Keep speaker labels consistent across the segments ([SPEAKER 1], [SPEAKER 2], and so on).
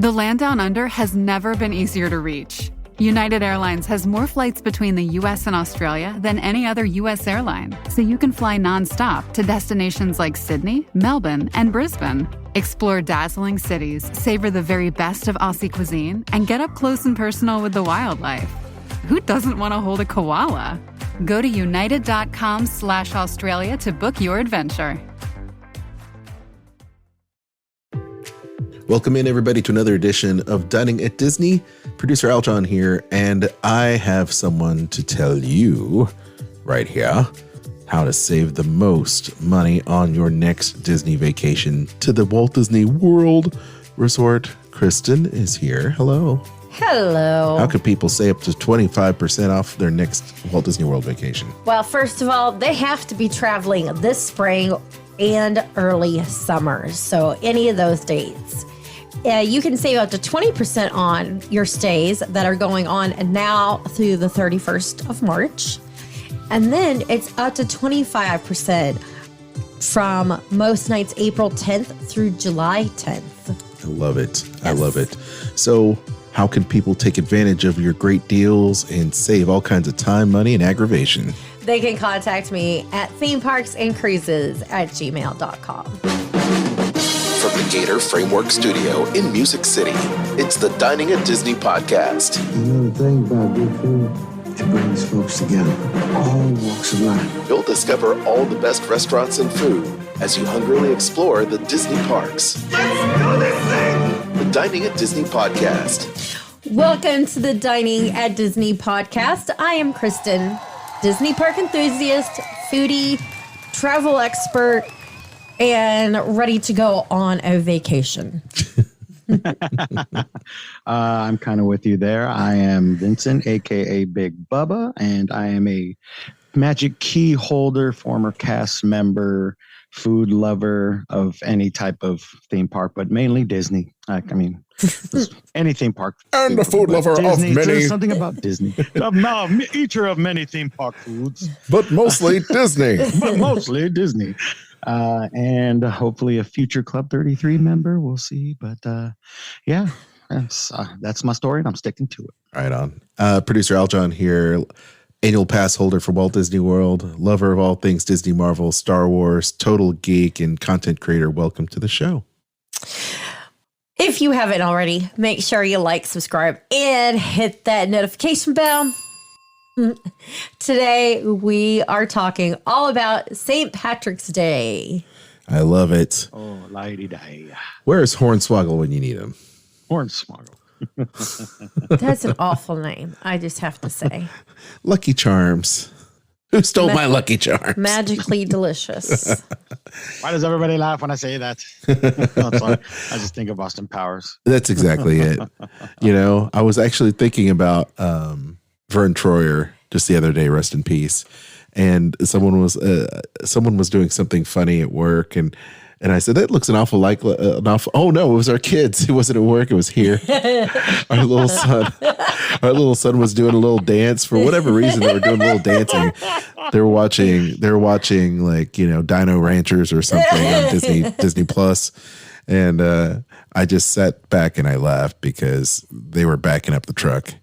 [SPEAKER 1] The land down under has never been easier to reach. United Airlines has more flights between the U.S. and Australia than any other U.S. airline, so you can fly nonstop to destinations like Sydney, Melbourne, and Brisbane. Explore dazzling cities, savor the very best of Aussie cuisine, and get up close and personal with the wildlife. Who doesn't want to hold a koala? Go to united.com/Australia to book your adventure.
[SPEAKER 2] Welcome in, everybody, to another edition of Dining at Disney. Producer Aljon here, and I have someone to tell you right here how to save the most money on your next Disney vacation to the Walt Disney World Resort. Kristen is here. Hello.
[SPEAKER 3] Hello.
[SPEAKER 2] How could people save up to 25% off their next Walt Disney World vacation?
[SPEAKER 3] Well, first of all, they have to be traveling this spring and early summer. So any of those dates. You can save up to 20% on your stays that are going on now through the 31st of March. And then it's up to 25% from most nights April 10th through July 10th.
[SPEAKER 2] I love it.
[SPEAKER 3] Yes.
[SPEAKER 2] I love it. So how can people take advantage of your great deals and save all kinds of time, money, and aggravation?
[SPEAKER 3] They can contact me at themeparksandcruises@gmail.com.
[SPEAKER 2] From the Gator Framework Studio in Music City, it's the Dining at Disney podcast.
[SPEAKER 4] You know the thing about good food? It brings folks together, all walks of life.
[SPEAKER 2] You'll discover all the best restaurants and food as you hungrily explore the Disney parks.
[SPEAKER 4] Let's do this thing!
[SPEAKER 2] The Dining at Disney podcast.
[SPEAKER 3] Welcome to the Dining at Disney podcast. I am Kristen, Disney park enthusiast, foodie, travel expert, and ready to go on a vacation.
[SPEAKER 5] I'm kind of with you there. I am Vincent, aka Big Bubba, and I am a Magic Key holder, former cast member, food lover of any type of theme park, but mainly Disney. Any theme park.
[SPEAKER 2] And a food lover
[SPEAKER 5] Disney,
[SPEAKER 2] of many.
[SPEAKER 5] There's something about Disney. Eater of many theme park foods.
[SPEAKER 2] But mostly Disney.
[SPEAKER 5] But mostly Disney. And hopefully a future Club 33 member. We'll see. But that's my story, and I'm sticking to it.
[SPEAKER 2] Right on. Producer Aljon here, annual pass holder for Walt Disney World, lover of all things Disney, Marvel, Star Wars, total geek, and content creator. Welcome to the show.
[SPEAKER 3] If you haven't already, make sure you like, subscribe, and hit that notification bell. Today, we are talking all about St. Patrick's Day.
[SPEAKER 2] I love it.
[SPEAKER 5] Oh, lady-day.
[SPEAKER 2] Where's Hornswoggle when you need him?
[SPEAKER 5] Hornswoggle.
[SPEAKER 3] That's an awful name, I just have to say.
[SPEAKER 2] Lucky Charms. Who stole my Lucky Charms?
[SPEAKER 3] Magically delicious.
[SPEAKER 5] Why does everybody laugh when I say that? Oh, sorry. I just think of Austin Powers.
[SPEAKER 2] That's exactly it. I was actually thinking about Vern Troyer just the other day, rest in peace. And someone was doing something funny at work, and I said, that looks an awful like oh no, it was our kids. It wasn't at work, it was here. Our little son was doing a little dance. For whatever reason, they were doing a little dancing. They were watching like, Dino Ranchers or something on Disney Plus. And I just sat back and I laughed because they were backing up the truck.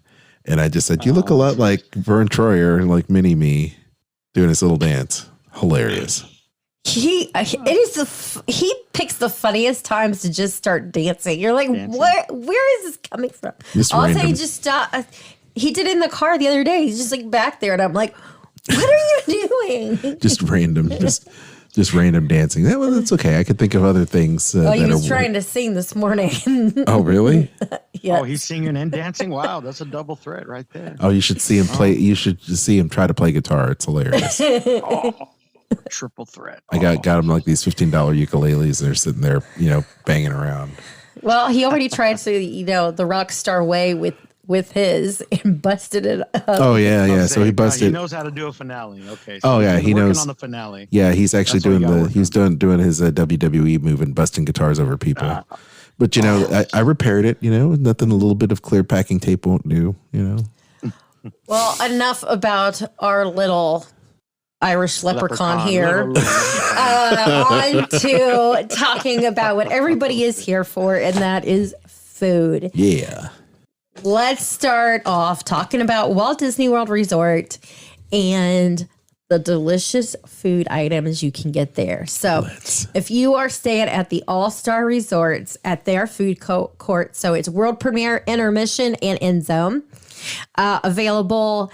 [SPEAKER 2] And I just said, you look a lot like Vern Troyer, like Mini-Me, doing his little dance. Hilarious.
[SPEAKER 3] He picks the funniest times to just start dancing. You're like, where is this coming from? All of a sudden, he just stopped. He did it in the car the other day. He's just like back there, and I'm like, what are you doing?
[SPEAKER 2] Just random dancing. That's okay. I could think of other things.
[SPEAKER 3] He was trying to sing this morning.
[SPEAKER 2] Oh, really?
[SPEAKER 3] Yes.
[SPEAKER 5] Oh, he's singing and dancing. Wow, that's a double threat right there.
[SPEAKER 2] Oh, you should see him play. You should see him try to play guitar. It's hilarious.
[SPEAKER 5] Triple threat.
[SPEAKER 2] I got him like these $15 ukuleles. They're sitting there, banging around.
[SPEAKER 3] Well, he already tried to, the rock star way with his and busted it up.
[SPEAKER 2] Oh yeah. So he busted.
[SPEAKER 5] He knows how to do a finale. Okay. So
[SPEAKER 2] he knows
[SPEAKER 5] on the finale.
[SPEAKER 2] Yeah, he's actually doing his WWE move and busting guitars over people. But I repaired it. Nothing a little bit of clear packing tape won't do.
[SPEAKER 3] Well, enough about our little Irish leprechaun here. On to talking about what everybody is here for, and that is food.
[SPEAKER 2] Yeah.
[SPEAKER 3] Let's start off talking about Walt Disney World Resort and the delicious food items you can get there. So if you are staying at the All-Star Resorts at their food court, so it's World Premiere, Intermission, and End Zone, available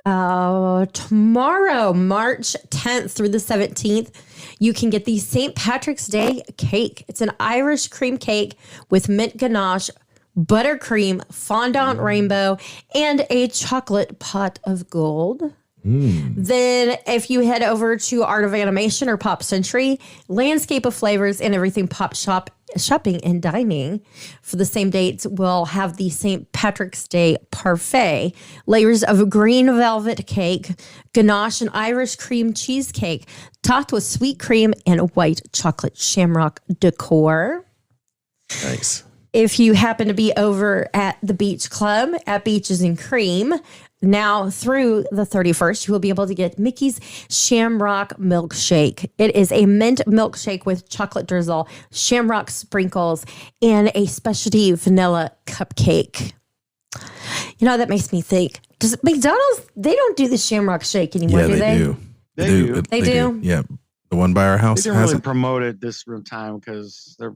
[SPEAKER 3] tomorrow, March 10th through the 17th, you can get the St. Patrick's Day cake. It's an Irish cream cake with mint ganache, buttercream, fondant rainbow, and a chocolate pot of gold. Then if you head over to Art of Animation or Pop Century, Landscape of Flavors and Everything Pop Shopping and Dining for the same dates will have the St. Patrick's Day parfait, layers of green velvet cake, ganache and Irish cream cheesecake, topped with sweet cream and white chocolate shamrock decor.
[SPEAKER 2] Nice.
[SPEAKER 3] If you happen to be over at the Beach Club at Beaches and Cream, now through the 31st, you will be able to get Mickey's Shamrock Milkshake. It is a mint milkshake with chocolate drizzle, shamrock sprinkles, and a specialty vanilla cupcake. You know, that makes me think, does McDonald's, they don't do the Shamrock Shake anymore,
[SPEAKER 2] Yeah,
[SPEAKER 3] do
[SPEAKER 2] they do.
[SPEAKER 3] They do?
[SPEAKER 2] Yeah. The one by our house
[SPEAKER 5] They didn't
[SPEAKER 2] has
[SPEAKER 5] really
[SPEAKER 2] it.
[SPEAKER 5] promote it this time because they're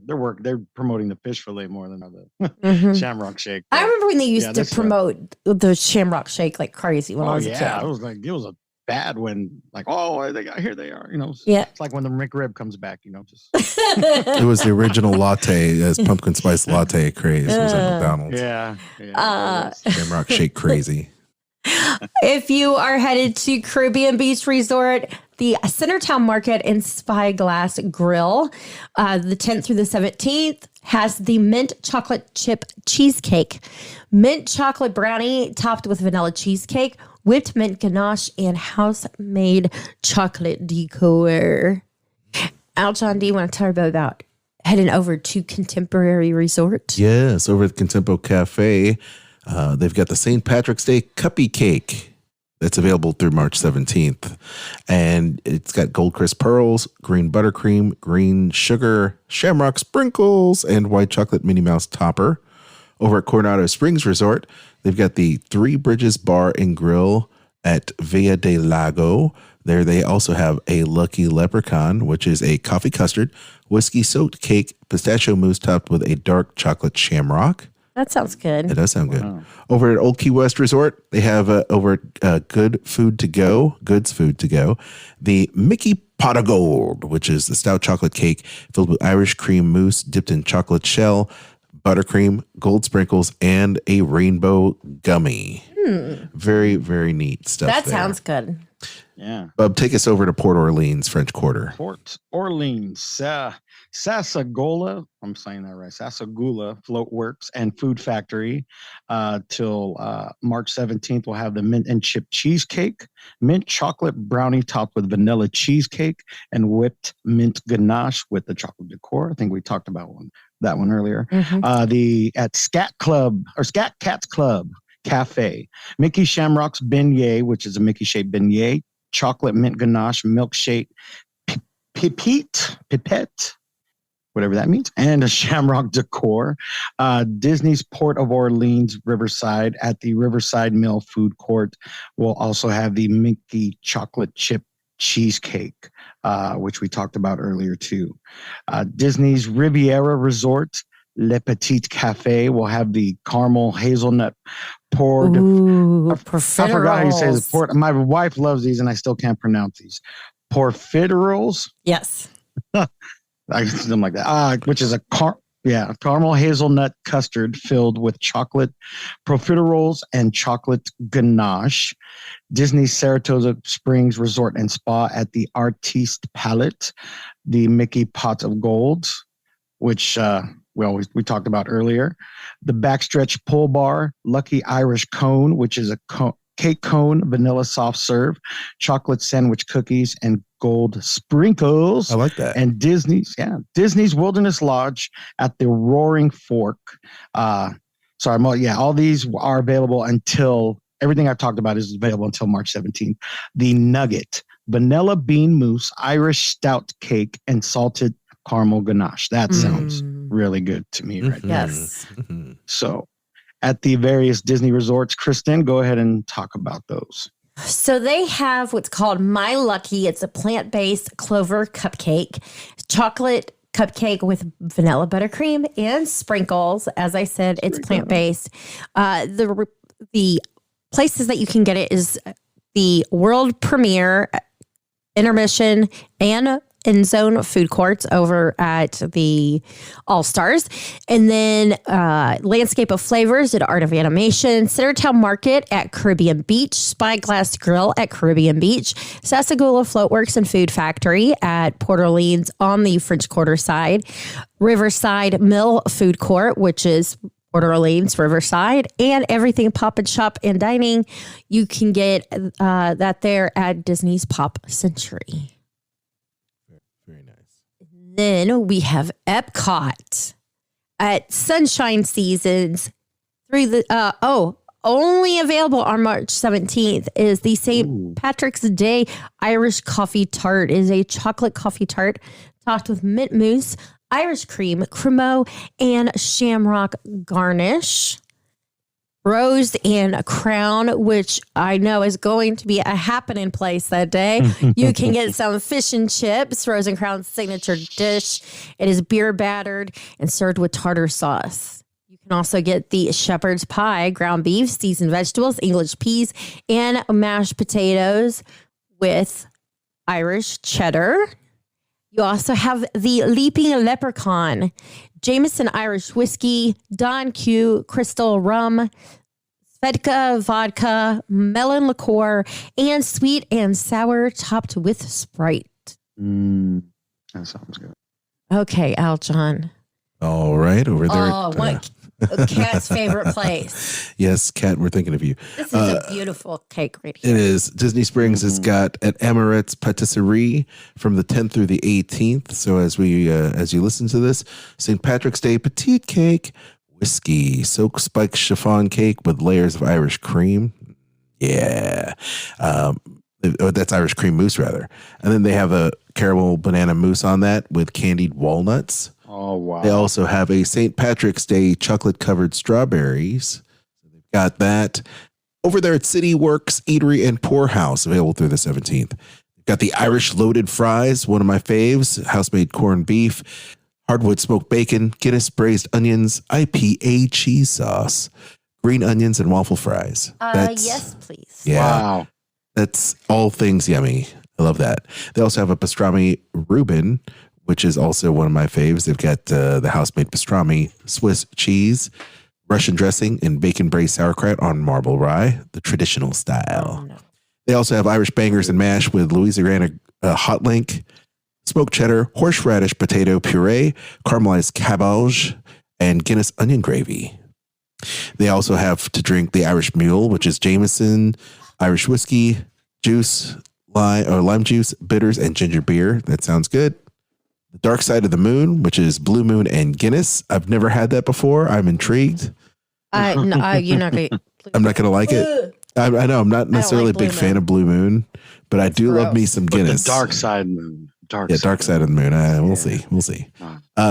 [SPEAKER 5] promoting the fish fillet more than the Shamrock Shake.
[SPEAKER 3] I remember when they used to
[SPEAKER 5] this,
[SPEAKER 3] promote the Shamrock Shake like crazy when I was a kid.
[SPEAKER 5] It was like, it was a bad when, like, oh, they got, here they are, you know.
[SPEAKER 3] Yeah.
[SPEAKER 5] It's like when the McRib comes back, you know. Just
[SPEAKER 2] It was the original latte as pumpkin spice latte craze. It was at McDonald's.
[SPEAKER 5] yeah.
[SPEAKER 2] Shamrock Shake crazy.
[SPEAKER 3] If you are headed to Caribbean Beach Resort, the Centertown Market and Spyglass Grill, the 10th through the 17th, has the mint chocolate chip cheesecake, mint chocolate brownie topped with vanilla cheesecake, whipped mint ganache, and house-made chocolate decor. Aljon, do you want to tell everybody about heading over to Contemporary Resort?
[SPEAKER 2] Yes, over at Contempo Cafe, they've got the St. Patrick's Day Cuppy Cake. That's available through March 17th. And it's got gold crisp pearls, green buttercream, green sugar, shamrock sprinkles, and white chocolate Minnie Mouse topper. Over at Coronado Springs Resort, they've got the Three Bridges Bar and Grill at Villa de Lago. There they also have a Lucky Leprechaun, which is a coffee custard, whiskey soaked cake, pistachio mousse topped with a dark chocolate shamrock.
[SPEAKER 3] That sounds good.
[SPEAKER 2] It does sound good. Over at Old Key West Resort, they have over at Goods Food to Go, the Mickey Pot of Gold, which is the stout chocolate cake filled with Irish cream mousse dipped in chocolate shell, buttercream, gold sprinkles, and a rainbow gummy. Very, very neat stuff.
[SPEAKER 3] That
[SPEAKER 2] there.
[SPEAKER 3] sounds good.
[SPEAKER 5] Yeah.
[SPEAKER 2] Bub, take us over to Port Orleans, French Quarter.
[SPEAKER 5] Port Orleans, Sassagoula, I'm saying that right, Sassagoula Float Works and Food Factory till March 17th. We'll have the mint and chip cheesecake, mint chocolate brownie topped with vanilla cheesecake, and whipped mint ganache with the chocolate decor. I think we talked about that one earlier. At Scat Cats Club Cafe, Mickey Shamrock's beignet, which is a Mickey shaped beignet, chocolate mint ganache milkshake, pipette, whatever that means, and a shamrock decor. Disney's Port of Orleans Riverside at the Riverside Mill Food Court will also have the Mickey chocolate chip cheesecake, which we talked about earlier too. Disney's Riviera Resort Le Petit Cafe will have the caramel hazelnut poured. I forgot how you say this. My wife loves these, and I still can't pronounce these. Porfiteroles.
[SPEAKER 3] Yes.
[SPEAKER 5] Something like that. Which is a caramel hazelnut custard filled with chocolate profiteroles and chocolate ganache. Disney's Saratoga Springs Resort and Spa at the Artiste Palette, the Mickey Pot of Gold, which we talked about earlier. The Backstretch Pull Bar, Lucky Irish Cone, which is a cake cone, vanilla soft serve, chocolate sandwich cookies, and gold sprinkles.
[SPEAKER 2] I like that.
[SPEAKER 5] And Disney's Wilderness Lodge at the Roaring Fork. All these are available until everything I've talked about is available until March 17th. The Nugget, vanilla bean mousse, Irish stout cake, and salted caramel ganache. That sounds really good to me right now.
[SPEAKER 3] Yes.
[SPEAKER 5] So at the various Disney resorts, Kristen, go ahead and talk about those.
[SPEAKER 3] So they have what's called My Lucky. It's a plant-based clover cupcake, chocolate cupcake with vanilla buttercream and sprinkles. As I said, it's plant-based. The places that you can get it is the world premiere, intermission, and in zone food courts over at the All Stars. And then Landscape of Flavors at Art of Animation, Centertown Market at Caribbean Beach, Spyglass Grill at Caribbean Beach, Sassagoula Floatworks and Food Factory at Port Orleans on the French Quarter side, Riverside Mill Food Court, which is Port Orleans, Riverside, and Everything Pop and Shop and Dining. You can get that there at Disney's Pop Century.
[SPEAKER 2] Very nice.
[SPEAKER 3] Then we have Epcot at Sunshine Seasons through the only available on March 17th is the St. Patrick's Day Irish coffee tart. It is a chocolate coffee tart topped with mint mousse, Irish cream, cremo, and shamrock garnish. Rose and Crown, which I know is going to be a happening place that day. You can get some fish and chips, Rose and Crown's signature dish. It is beer battered and served with tartar sauce. You can also get the shepherd's pie, ground beef, seasoned vegetables, English peas, and mashed potatoes with Irish cheddar. You also have the Leaping Leprechaun, Jameson Irish whiskey, Don Q Crystal rum, Svedka vodka, melon liqueur, and sweet and sour topped with Sprite.
[SPEAKER 5] That sounds good.
[SPEAKER 3] Okay, Aljon.
[SPEAKER 2] All right, over there.
[SPEAKER 3] Oh, what Kat's favorite place.
[SPEAKER 2] Yes, Kat, we're thinking of you.
[SPEAKER 3] This is a beautiful cake right here.
[SPEAKER 2] It is. Disney Springs has got at Amorette's Patisserie from the 10th through the 18th. So as you listen to this, St. Patrick's Day petite cake, whiskey, soak spike chiffon cake with layers of Irish cream. Yeah. That's Irish cream mousse, rather. And then they have a caramel banana mousse on that with candied walnuts.
[SPEAKER 5] Oh, wow.
[SPEAKER 2] They also have a St. Patrick's Day chocolate-covered strawberries. So they've got that. Over there at City Works Eatery and Poorhouse, available through the 17th. They've got the Irish loaded fries, one of my faves, house-made corned beef, hardwood smoked bacon, Guinness braised onions, IPA cheese sauce, green onions, and waffle fries.
[SPEAKER 3] Yes, please.
[SPEAKER 2] Yeah.
[SPEAKER 5] Wow.
[SPEAKER 2] That's all things yummy. I love that. They also have a pastrami Reuben, which is also one of my faves. They've got the house-made pastrami, Swiss cheese, Russian dressing, and bacon braised sauerkraut on marble rye, the traditional style.
[SPEAKER 3] Oh, no.
[SPEAKER 2] They also have Irish bangers and mash with Louisiana hot link, smoked cheddar, horseradish potato puree, caramelized cabbage, and Guinness onion gravy. They also have to drink the Irish Mule, which is Jameson, Irish whiskey, juice, lime juice, bitters, and ginger beer. That sounds good. The Dark Side of the Moon, which is Blue Moon and Guinness. I've never had that before. I'm intrigued.
[SPEAKER 3] You're not going to.
[SPEAKER 2] I'm not going to like it. I know I'm not necessarily a big fan of Blue Moon, but I do love me some Guinness.
[SPEAKER 5] But the Dark Side Moon.
[SPEAKER 2] Dark Side of the Moon. We'll see. We'll see.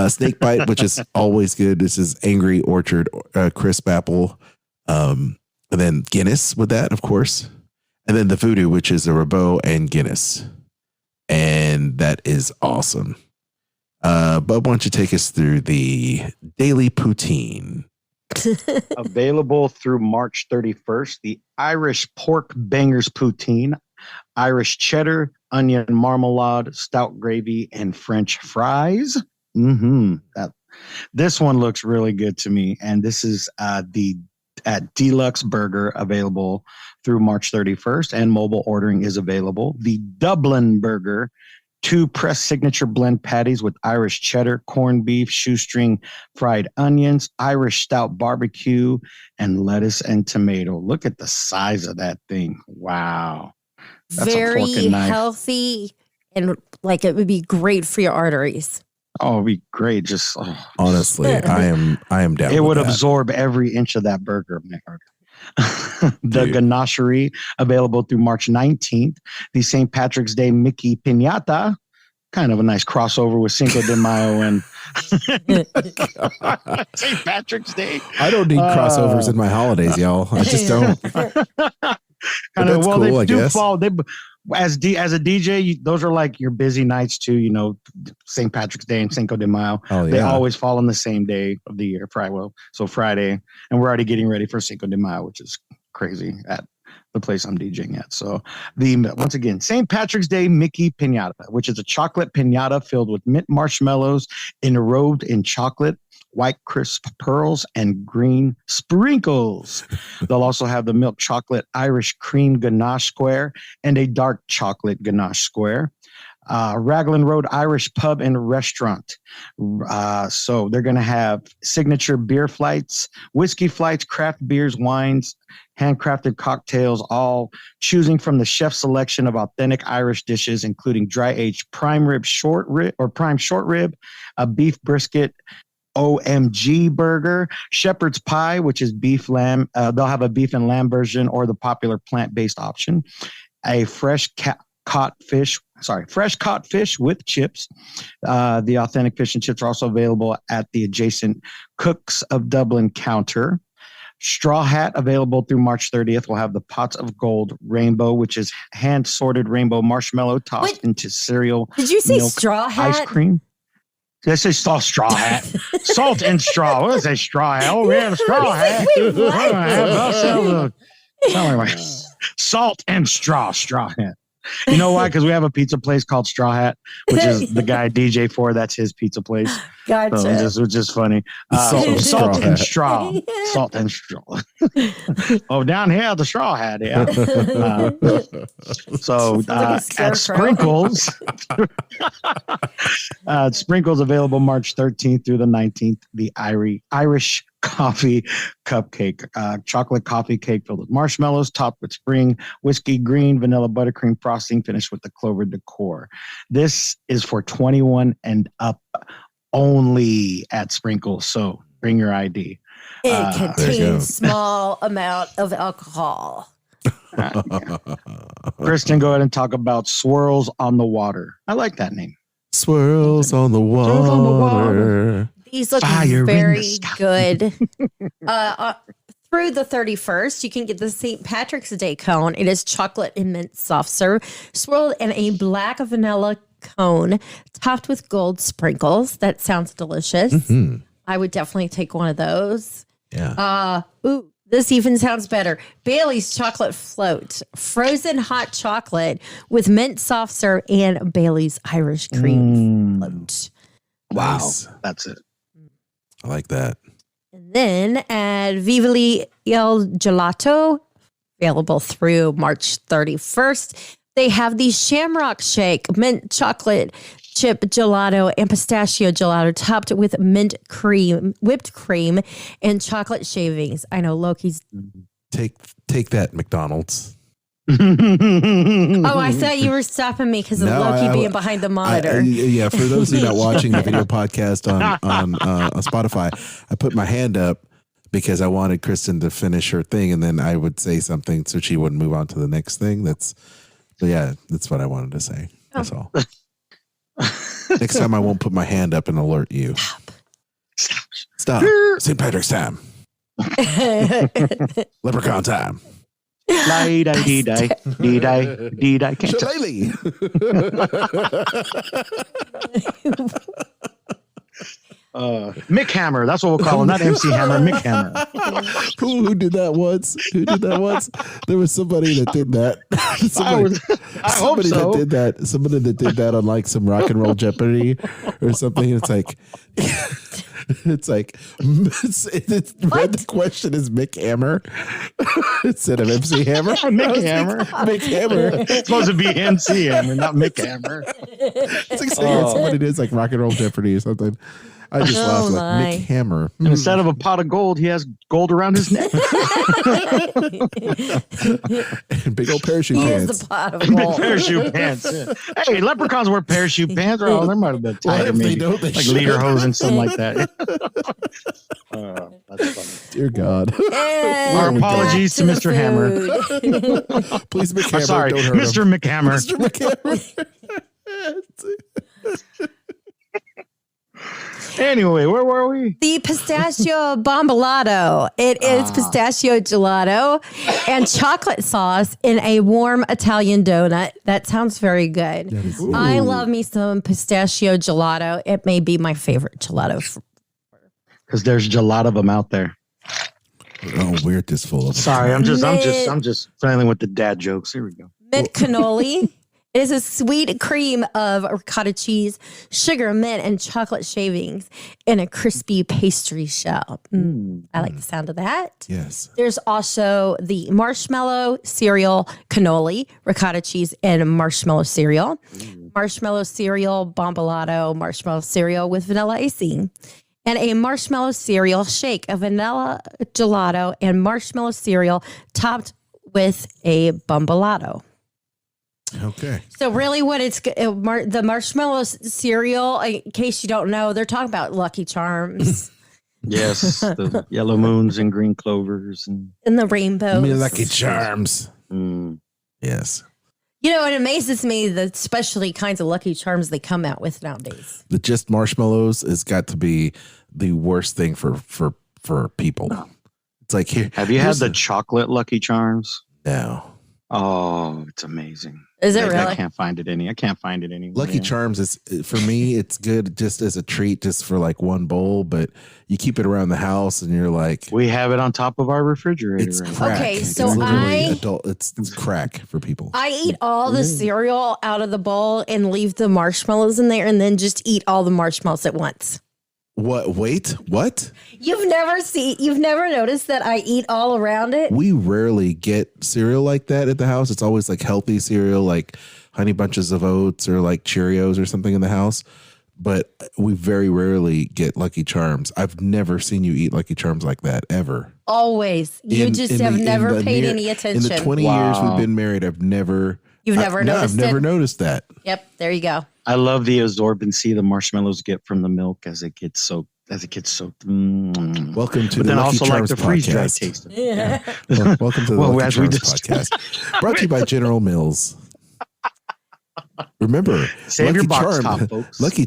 [SPEAKER 2] Snake Bite, which is always good. This is Angry Orchard crisp apple. And then Guinness with that, of course. And then the Foodie, which is a Rabot and Guinness. And that is awesome. Bub, why don't you take us through the daily poutine?
[SPEAKER 5] Available through March 31st, the Irish Pork Bangers Poutine, Irish Cheddar, Onion Marmalade, Stout Gravy, and French Fries. This one looks really good to me. And this is the Deluxe Burger, available through March 31st, and mobile ordering is available. The Dublin Burger, 2 pressed signature blend patties with Irish cheddar, corned beef, shoestring fried onions, Irish stout barbecue, and lettuce and tomato. Look at the size of that thing. Wow. That's
[SPEAKER 3] very healthy, and like it would be great for your arteries.
[SPEAKER 5] Oh, it'd be great. Just
[SPEAKER 2] honestly, I am down.
[SPEAKER 5] It
[SPEAKER 2] with
[SPEAKER 5] would
[SPEAKER 2] that.
[SPEAKER 5] absorb every inch of that burger. The ganachery, available through March 19th. The St. Patrick's Day Mickey Piñata, kind of a nice crossover with Cinco de Mayo and St. Patrick's Day.
[SPEAKER 2] I don't need crossovers in my holidays, y'all. I just don't.
[SPEAKER 5] Kind of, well,
[SPEAKER 2] cool,
[SPEAKER 5] they
[SPEAKER 2] I
[SPEAKER 5] do
[SPEAKER 2] guess.
[SPEAKER 5] fall. They as a DJ, those are like your busy nights too. You know, St. Patrick's Day and Cinco de Mayo.
[SPEAKER 2] Oh, yeah.
[SPEAKER 5] They always fall on the same day of the year, so Friday, and we're already getting ready for Cinco de Mayo, which is crazy at the place I'm DJing at. So once again, St. Patrick's Day Mickey Piñata, which is a chocolate piñata filled with mint marshmallows enrobed in chocolate, white crisp pearls, and green sprinkles. They'll also have the milk chocolate Irish cream ganache square and a dark chocolate ganache square. Raglan Road Irish Pub and Restaurant. So they're going to have signature beer flights, whiskey flights, craft beers, wines, handcrafted cocktails, all choosing from the chef's selection of authentic Irish dishes, including dry-aged prime short rib, a beef brisket, OMG burger, shepherd's pie, which is beef lamb. They'll have a beef and lamb version or the popular plant-based option, a fresh caught fish with chips. The authentic fish and chips are also available at the adjacent Cooks of Dublin counter. Straw Hat, available through March 30th, will have the Pots of Gold Rainbow, which is hand-sorted rainbow marshmallow tossed into cereal.
[SPEAKER 3] Did you say
[SPEAKER 5] milk,
[SPEAKER 3] Straw Hat?
[SPEAKER 5] ice cream. This is straw hat. Salt and straw. What is a straw hat? Oh, we have a straw hat.
[SPEAKER 3] Wait, what?
[SPEAKER 5] Salt and straw hat. You know why? Because we have a pizza place called Straw Hat, which is the guy DJ for. That's his pizza place.
[SPEAKER 3] Gotcha.
[SPEAKER 5] So it's just funny. Salt and straw. Salt and straw. Oh, down here, the Straw Hat. Yeah. At Sprinkles, Sprinkles available March 13th through the 19th. The Irish coffee cupcake, chocolate coffee cake filled with marshmallows, topped with spring whiskey, green vanilla buttercream frosting, finished with the clover decor. This is for 21 and up only at Sprinkles, so bring your ID.
[SPEAKER 3] It contains small amount of alcohol.
[SPEAKER 5] Kristen, go ahead and talk about Swirls on the Water. I like that name.
[SPEAKER 2] Swirls on the water.
[SPEAKER 3] These look
[SPEAKER 5] Fire
[SPEAKER 3] very good. Through the 31st, you can get the St. Patrick's Day cone. It is chocolate and mint soft serve, swirled in a black vanilla cone, topped with gold sprinkles. That sounds delicious.
[SPEAKER 2] Mm-hmm.
[SPEAKER 3] I would definitely take one of those.
[SPEAKER 2] Yeah.
[SPEAKER 3] This even sounds better. Bailey's chocolate float, frozen hot chocolate with mint soft serve and Bailey's Irish cream float.
[SPEAKER 5] Wow.
[SPEAKER 2] Nice.
[SPEAKER 5] That's it.
[SPEAKER 2] I like that.
[SPEAKER 3] And then at Vivali Il Gelato, available through March 31st, they have the Shamrock Shake, mint chocolate chip gelato and pistachio gelato topped with mint cream, whipped cream, and chocolate shavings. I know Loki's.
[SPEAKER 2] Take that, McDonald's.
[SPEAKER 3] Oh, I thought you were stopping me because of Loki being behind the monitor.
[SPEAKER 2] Yeah, for those of you not watching the video podcast on Spotify, I put my hand up because I wanted Kristen to finish her thing, and then I would say something so she wouldn't move on to the next thing. That's what I wanted to say. That's all. Next time I won't put my hand up and alert you. Stop. St. Patrick's time. Leprechaun time.
[SPEAKER 5] Shillelagh. Mick Hammer. That's what we'll call him. Not MC Hammer. Mick Hammer.
[SPEAKER 2] Who did that once? There was somebody that did that. Somebody that did that. Somebody that did that on like some Rock and Roll Jeopardy or something. It's like read the question as Mick Hammer instead of MC Hammer.
[SPEAKER 5] Mick Hammer.
[SPEAKER 2] Mick Hammer.
[SPEAKER 5] It's supposed to be MC Hammer, not Mick Hammer.
[SPEAKER 2] It's like saying somebody did like Rock and Roll Jeopardy or something. I just laughed like Mick Hammer.
[SPEAKER 5] And instead of a pot of gold, he has gold around his neck.
[SPEAKER 2] And big old parachute
[SPEAKER 3] He
[SPEAKER 2] pants.
[SPEAKER 3] is the pot of
[SPEAKER 5] Big
[SPEAKER 3] gold.
[SPEAKER 5] parachute pants. Yeah. Hey, leprechauns wear parachute pants. Oh, they might have been tight.
[SPEAKER 2] If they
[SPEAKER 5] Maybe.
[SPEAKER 2] don't, they
[SPEAKER 5] Like
[SPEAKER 2] should.
[SPEAKER 5] lederhosen and something like that. That's funny.
[SPEAKER 2] Dear God.
[SPEAKER 3] And
[SPEAKER 5] Our apologies to
[SPEAKER 3] back
[SPEAKER 5] Mr.
[SPEAKER 3] the
[SPEAKER 5] Hammer.
[SPEAKER 3] food.
[SPEAKER 2] Please, Mick Hammer,
[SPEAKER 5] I'm sorry,
[SPEAKER 2] don't hurt him.
[SPEAKER 5] Mr. McHammer.
[SPEAKER 2] Mr. McHammer.
[SPEAKER 5] Anyway, where were we?
[SPEAKER 3] The pistachio bombalato. It is pistachio gelato and chocolate sauce in a warm Italian donut. That sounds very good. I love me some pistachio gelato. It may be my favorite gelato.
[SPEAKER 5] Because there's a lot of them out there.
[SPEAKER 2] Oh, we're just full of.
[SPEAKER 5] Sorry, I'm just dealing with the dad jokes. Here we go.
[SPEAKER 3] Mint cannoli. It is a sweet cream of ricotta cheese, sugar, mint, and chocolate shavings in a crispy pastry shell. I like the sound of that.
[SPEAKER 2] Yes.
[SPEAKER 3] There's also the marshmallow cereal cannoli, ricotta cheese, and marshmallow cereal. Marshmallow cereal bombalato, marshmallow cereal with vanilla icing. And a marshmallow cereal shake, a vanilla gelato, and marshmallow cereal topped with a bombalato.
[SPEAKER 2] Okay.
[SPEAKER 3] So really what it's the marshmallow cereal, in case you don't know, they're talking about Lucky Charms.
[SPEAKER 5] Yes, the yellow moons and green clovers. And
[SPEAKER 3] the rainbows.
[SPEAKER 2] Me Lucky Charms. Yes.
[SPEAKER 3] You know, it amazes me the specialty kinds of Lucky Charms they come out with nowadays.
[SPEAKER 2] The just marshmallows has got to be the worst thing for people. It's like, here.
[SPEAKER 5] Have you had the chocolate Lucky Charms?
[SPEAKER 2] No.
[SPEAKER 5] Oh, it's amazing.
[SPEAKER 3] Is it really?
[SPEAKER 5] I can't find it anymore.
[SPEAKER 2] Lucky Charms is, for me, it's good just as a treat, just for like one bowl, but you keep it around the house and you're like,
[SPEAKER 5] we have it on top of our refrigerator.
[SPEAKER 2] It's crack.
[SPEAKER 3] Okay, so
[SPEAKER 2] it's literally it's crack for people.
[SPEAKER 3] I eat all the cereal out of the bowl and leave the marshmallows in there and then just eat all the marshmallows at once.
[SPEAKER 2] What? Wait, what?
[SPEAKER 3] You've never noticed that I eat all around it?
[SPEAKER 2] We rarely get cereal like that at the house. It's always like healthy cereal, like Honey Bunches of Oats or like Cheerios or something in the house. But we very rarely get Lucky Charms. I've never seen you eat Lucky Charms like that, ever.
[SPEAKER 3] Always. You have never paid any attention.
[SPEAKER 2] In the 20 years we've been married, I've never
[SPEAKER 3] noticed
[SPEAKER 2] I've never noticed that.
[SPEAKER 3] Yep, there you go.
[SPEAKER 5] I love the absorbency the marshmallows get from the milk as it gets soaked. Welcome
[SPEAKER 2] to the Lucky Charms podcast.
[SPEAKER 5] Taste.
[SPEAKER 3] Yeah.
[SPEAKER 2] Welcome to the Lucky Charms podcast. Brought to you by General Mills. Remember,
[SPEAKER 5] save your box top, folks.
[SPEAKER 2] Lucky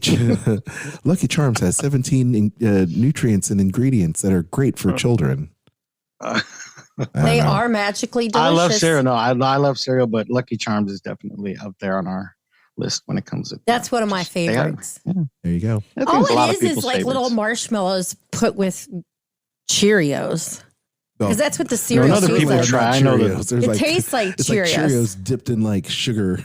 [SPEAKER 2] Charms has 17 nutrients and ingredients that are great for children.
[SPEAKER 3] They are magically delicious.
[SPEAKER 5] I love cereal. No, I love cereal, but Lucky Charms is definitely up there on our list when it comes to.
[SPEAKER 3] That's one of my favorites.
[SPEAKER 2] There you go.
[SPEAKER 3] All it is like little marshmallows put with Cheerios. Because that's what the cereal
[SPEAKER 5] tastes
[SPEAKER 3] like.
[SPEAKER 5] People try. I know
[SPEAKER 3] it tastes like
[SPEAKER 2] it's
[SPEAKER 3] Cheerios.
[SPEAKER 2] Like Cheerios dipped in like sugar.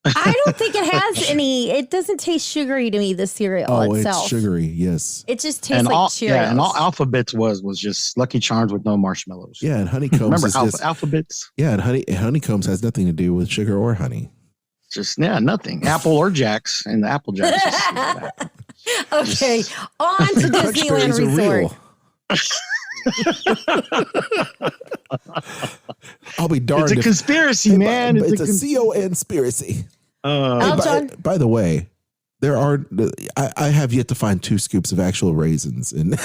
[SPEAKER 3] I don't think it has any. It doesn't taste sugary to me, the cereal itself.
[SPEAKER 2] It's sugary, yes.
[SPEAKER 3] It just tastes like Cheerios. Yeah,
[SPEAKER 5] and all Alphabets was just Lucky Charms with no marshmallows.
[SPEAKER 2] Yeah, and Honeycombs
[SPEAKER 5] remember
[SPEAKER 2] is just,
[SPEAKER 5] Alphabets?
[SPEAKER 2] Yeah, and Honeycombs has nothing to do with sugar or honey.
[SPEAKER 5] Just nothing. Apple or Jacks and the Apple Jacks.
[SPEAKER 3] Okay, on to Disneyland Resort.
[SPEAKER 2] I'll be darned.
[SPEAKER 5] It's a conspiracy, man.
[SPEAKER 2] It's a conspiracy. By the way, I have yet to find 2 scoops of actual raisins. And
[SPEAKER 5] I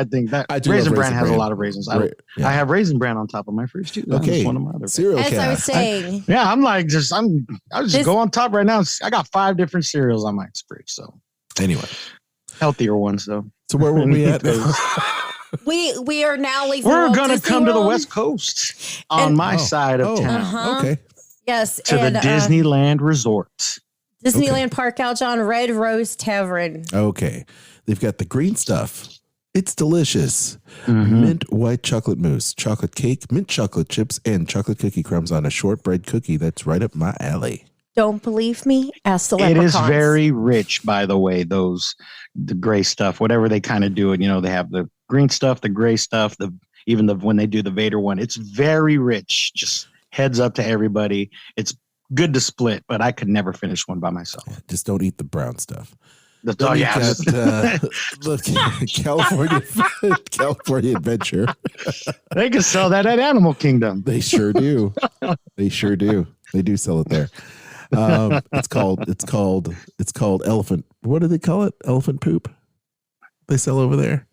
[SPEAKER 5] think that Raisin Bran has a lot of raisins. I have Raisin Bran on top of my fridge too.
[SPEAKER 2] Okay,
[SPEAKER 5] one of my other
[SPEAKER 2] cereal.
[SPEAKER 3] As I was saying,
[SPEAKER 5] I'll just go on top right now. I got 5 different cereals on my fridge. So
[SPEAKER 2] anyway,
[SPEAKER 5] healthier ones though.
[SPEAKER 2] So where were we at?
[SPEAKER 3] we are now leaving.
[SPEAKER 5] We're going to come to the West Coast on my side of town.
[SPEAKER 2] Okay.
[SPEAKER 3] Yes.
[SPEAKER 5] To the Disneyland Resort.
[SPEAKER 3] Disneyland Park, Aljon, Red Rose Tavern.
[SPEAKER 2] Okay. They've got the green stuff. It's delicious. Mint white chocolate mousse, chocolate cake, mint chocolate chips, and chocolate cookie crumbs on a shortbread cookie. That's right up my alley.
[SPEAKER 3] Don't believe me? Ask the
[SPEAKER 5] leprechauns. It is very rich, by the way, the gray stuff, whatever they kind of do it. They have the green stuff, the gray stuff, when they do the Vader one, it's very rich. Just heads up to everybody. It's good to split, but I could never finish one by myself.
[SPEAKER 2] Just don't eat the brown stuff.
[SPEAKER 5] California
[SPEAKER 2] Adventure.
[SPEAKER 5] They can sell that at Animal Kingdom.
[SPEAKER 2] They sure do. They do sell it there. It's called elephant. What do they call it? Elephant poop. They sell over there.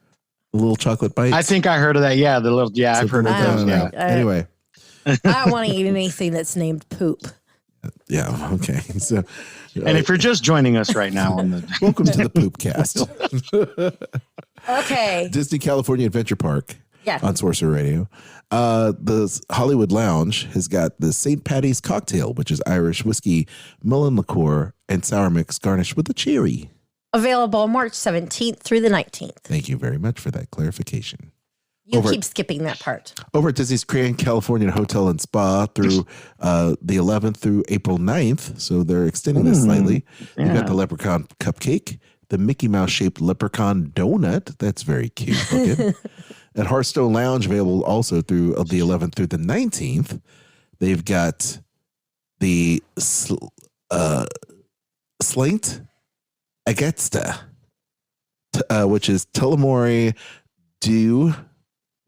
[SPEAKER 2] The little chocolate bites.
[SPEAKER 5] I think I heard of that. Yeah, I've heard of those. Yeah.
[SPEAKER 2] Anyway,
[SPEAKER 3] I don't want to eat anything that's named poop.
[SPEAKER 2] Yeah. Okay. So,
[SPEAKER 5] And if you're just joining us right now on the
[SPEAKER 2] welcome to the Poopcast.
[SPEAKER 3] Okay.
[SPEAKER 2] Disney California Adventure Park.
[SPEAKER 3] Yeah.
[SPEAKER 2] On Sorcerer Radio. The Hollywood Lounge has got the St. Patty's cocktail, which is Irish whiskey, mullen liqueur, and sour mix garnished with a cherry.
[SPEAKER 3] Available March 17th through the 19th.
[SPEAKER 2] Thank you very much for that clarification.
[SPEAKER 3] You keep skipping that part.
[SPEAKER 2] Over at Disney's Grand California Hotel and Spa through the 11th through April 9th. So they're extending this slightly.
[SPEAKER 5] Yeah.
[SPEAKER 2] You've got the leprechaun cupcake, the Mickey Mouse shaped leprechaun donut. That's very cute looking. At Hearthstone Lounge, available also through the 11th through the 19th. They've got the Slaint Agesta, which is Tullamore du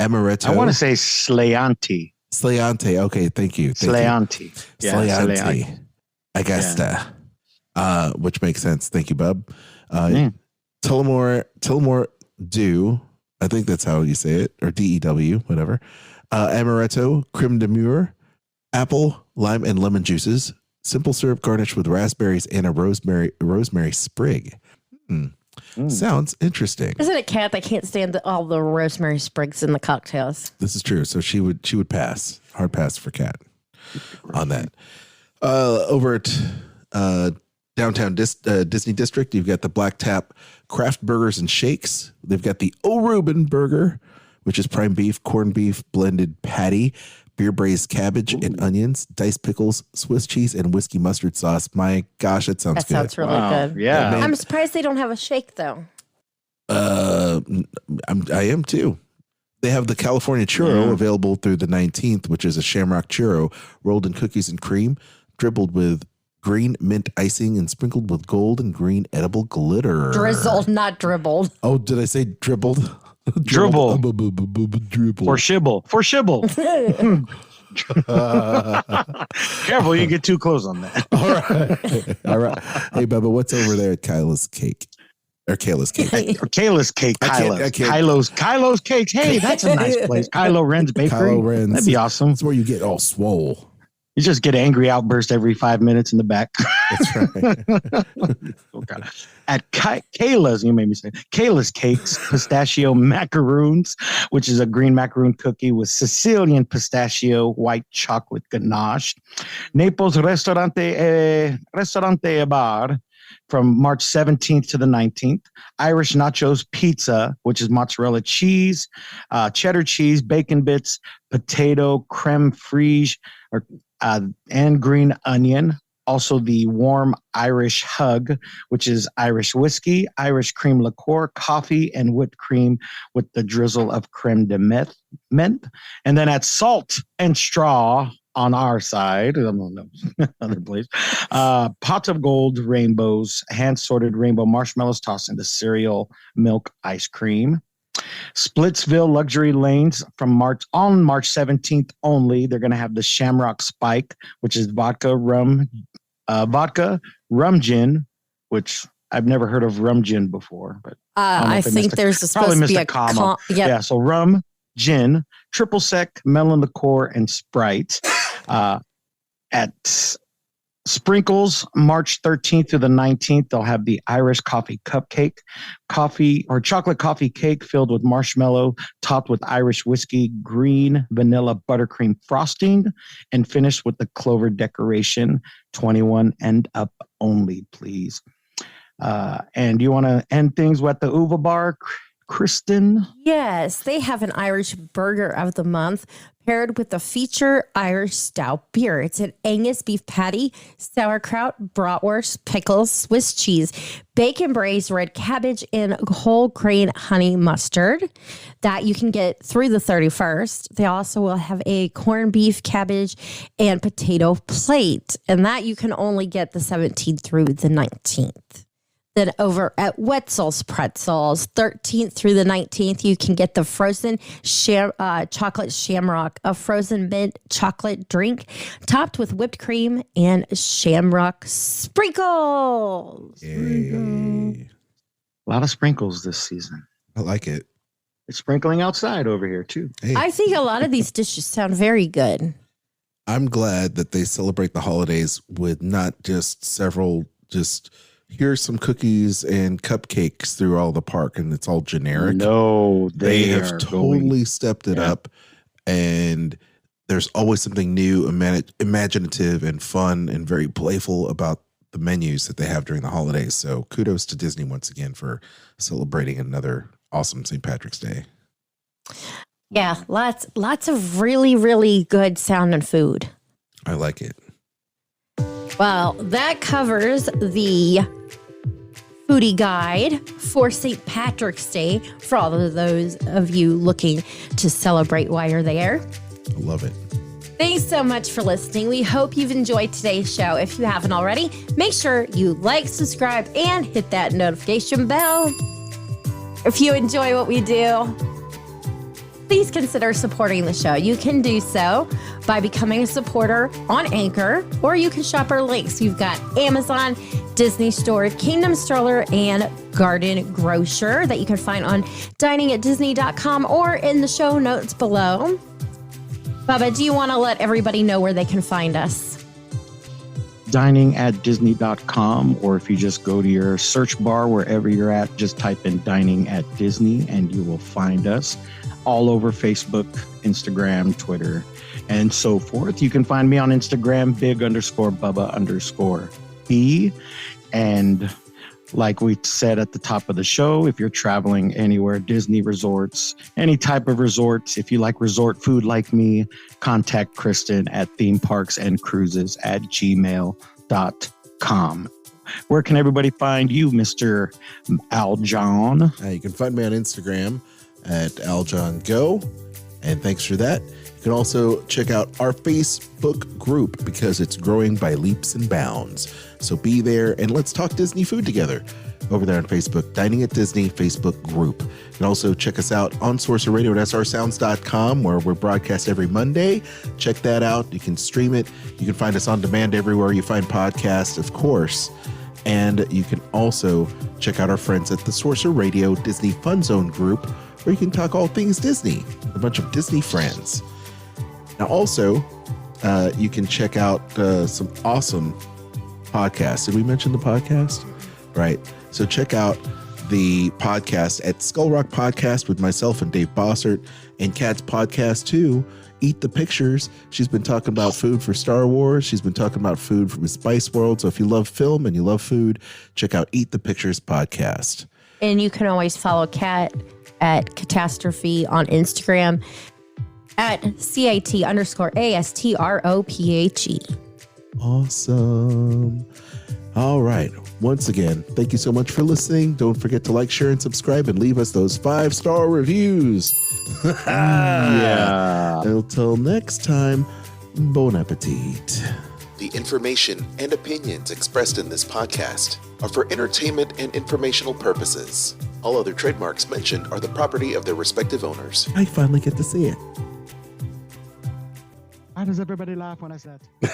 [SPEAKER 2] Amaretto.
[SPEAKER 5] I want to say Slayante.
[SPEAKER 2] Slayante. Okay, thank you.
[SPEAKER 5] Slayante. Yeah,
[SPEAKER 2] Slayante. Agesta. Which makes sense. Thank you, bub. Tullamore du. I think that's how you say it, or DEW, whatever. Amaretto, creme de mure, apple, lime, and lemon juices. Simple syrup garnished with raspberries and a rosemary sprig. Sounds interesting.
[SPEAKER 3] Isn't it Kat that can't stand all the rosemary sprigs in the cocktails?
[SPEAKER 2] This is true. So she would pass. Hard pass for Kat on that. Over at downtown Disney District, you've got the Black Tap Craft Burgers and Shakes. They've got the O Reuben Burger, which is prime beef, corned beef, blended patty, beer braised cabbage and onions, diced pickles, Swiss cheese, and whiskey mustard sauce. My gosh, that sounds good.
[SPEAKER 3] That sounds really good.
[SPEAKER 5] Yeah.
[SPEAKER 3] I'm surprised they don't have a shake, though.
[SPEAKER 2] I am too. They have the California Churro available through the 19th, which is a shamrock churro rolled in cookies and cream, dribbled with green mint icing and sprinkled with gold and green edible glitter.
[SPEAKER 3] Drizzled, not dribbled.
[SPEAKER 2] Oh, did I say dribbled?
[SPEAKER 5] Dribble.
[SPEAKER 2] Dribble.
[SPEAKER 5] For shibble. Careful, you get too close on that.
[SPEAKER 2] All right. Hey, Bubba, what's over there at Kyla's Cake? Or Kayla's Cake.
[SPEAKER 5] Kayla's Cake. Kylo's Cakes. Hey, that's a nice place. Kylo Ren's Bakery.
[SPEAKER 2] Kylo Ren's.
[SPEAKER 5] That'd be awesome.
[SPEAKER 2] That's where you get all swole.
[SPEAKER 5] You just get an angry outburst every 5 minutes in the back.
[SPEAKER 2] That's right.
[SPEAKER 5] Oh, God. At Kayla's, you made me say Kayla's Cakes, pistachio macaroons, which is a green macaroon cookie with Sicilian pistachio white chocolate ganache. Naples Ristorante Bar from March 17th to the 19th. Irish Nachos Pizza, which is mozzarella cheese, cheddar cheese, bacon bits, potato, creme fraiche, and green onion. Also the warm Irish Hug, which is Irish whiskey, Irish cream liqueur, coffee, and whipped cream with the drizzle of creme de menthe. And then at Salt and Straw on our side, other place, pots of gold rainbows, hand-sorted rainbow marshmallows tossed into cereal milk ice cream. Splitsville Luxury Lanes from March 17th only. They're going to have the Shamrock Spike, which is vodka, rum gin, which I've never heard of rum gin before, but
[SPEAKER 3] I think there's supposed to be a comma.
[SPEAKER 5] Yeah, so rum, gin, triple sec, melon liqueur, and Sprite. At Sprinkles, March 13th to the 19th, they'll have the Irish Coffee Cupcake, chocolate coffee cake filled with marshmallow, topped with Irish whiskey, green vanilla buttercream frosting, and finished with the clover decoration. 21 and up only, please. And you want to end things with the Uva Bar, Kristen?
[SPEAKER 3] Yes, they have an Irish Burger of the Month paired with a feature Irish stout beer. It's an Angus beef patty, sauerkraut, bratwurst, pickles, Swiss cheese, bacon braised red cabbage, and whole grain honey mustard that you can get through the 31st. They also will have a corned beef, cabbage, and potato plate, and that you can only get the 17th through the 19th. Then over at Wetzel's Pretzels, 13th through the 19th, you can get the frozen chocolate shamrock, a frozen mint chocolate drink topped with whipped cream and shamrock sprinkles.
[SPEAKER 2] Yay.
[SPEAKER 5] A lot of sprinkles this season.
[SPEAKER 2] I like it.
[SPEAKER 5] It's sprinkling outside over here, too.
[SPEAKER 2] Hey.
[SPEAKER 3] I think a lot of these dishes sound very good.
[SPEAKER 2] I'm glad that they celebrate the holidays with not just here's some cookies and cupcakes through all the park and it's all generic.
[SPEAKER 5] No,
[SPEAKER 2] they have totally stepped it up, and there's always something new, imaginative and fun and very playful about the menus that they have during the holidays. So kudos to Disney once again for celebrating another awesome St. Patrick's Day.
[SPEAKER 3] Yeah, lots of really, really good sounding food.
[SPEAKER 2] I like it.
[SPEAKER 3] Well, that covers the foodie guide for St. Patrick's Day for all of those of you looking to celebrate while you're there.
[SPEAKER 2] I love it.
[SPEAKER 3] Thanks so much for listening. We hope you've enjoyed today's show. If you haven't already, make sure you like, subscribe, and hit that notification bell. If you enjoy what we do, please consider supporting the show. You can do so by becoming a supporter on Anchor, or you can shop our links. You've got Amazon, Disney Store, Kingdom Stroller, and Garden Grocer that you can find on diningatdisney.com or in the show notes below. Bubba, do you want to let everybody know where they can find us?
[SPEAKER 5] Diningatdisney.com, or if you just go to your search bar wherever you're at, just type in Dining at Disney and you will find us all over Facebook, Instagram, Twitter, and so forth. You can find me on Instagram, big_Bubba_B. And like we said at the top of the show, if you're traveling anywhere, Disney resorts, any type of resorts, if you like resort food like me, contact Kristen at themeparksandcruises@gmail.com. Where can everybody find you, Mr. Aljon?
[SPEAKER 2] You can find me on Instagram at AljonGo. And thanks for that. You can also check out our Facebook group because it's growing by leaps and bounds. So be there and let's talk Disney food together over there on Facebook, Dining at Disney Facebook group. You can also check us out on Sorcerer Radio at srsounds.com, where we're broadcast every Monday. Check that out. You can stream it. You can find us on demand everywhere you find podcasts, of course. And you can also check out our friends at the Sorcerer Radio Disney Fun Zone group, where you can talk all things Disney, a bunch of Disney friends. Now, also, you can check out some awesome podcasts. Did we mention the podcast? Right. So check out the podcast at Skull Rock Podcast with myself and Dave Bossert, and Kat's podcast too, Eat the Pictures. She's been talking about food for Star Wars. She's been talking about food from Spice World. So if you love film and you love food, check out Eat the Pictures podcast.
[SPEAKER 3] And you can always follow Kat at Catastrophe on Instagram at CAT_ASTROPHE.
[SPEAKER 2] Awesome. All right. Once again, thank you so much for listening. Don't forget to like, share, and subscribe, and leave us those 5-star reviews.
[SPEAKER 5] Yeah.
[SPEAKER 2] Until next time, bon appetit. The information and opinions expressed in this podcast are for entertainment and informational purposes. All other trademarks mentioned are the property of their respective owners. I finally get to see it.
[SPEAKER 5] Why does everybody laugh when I say that?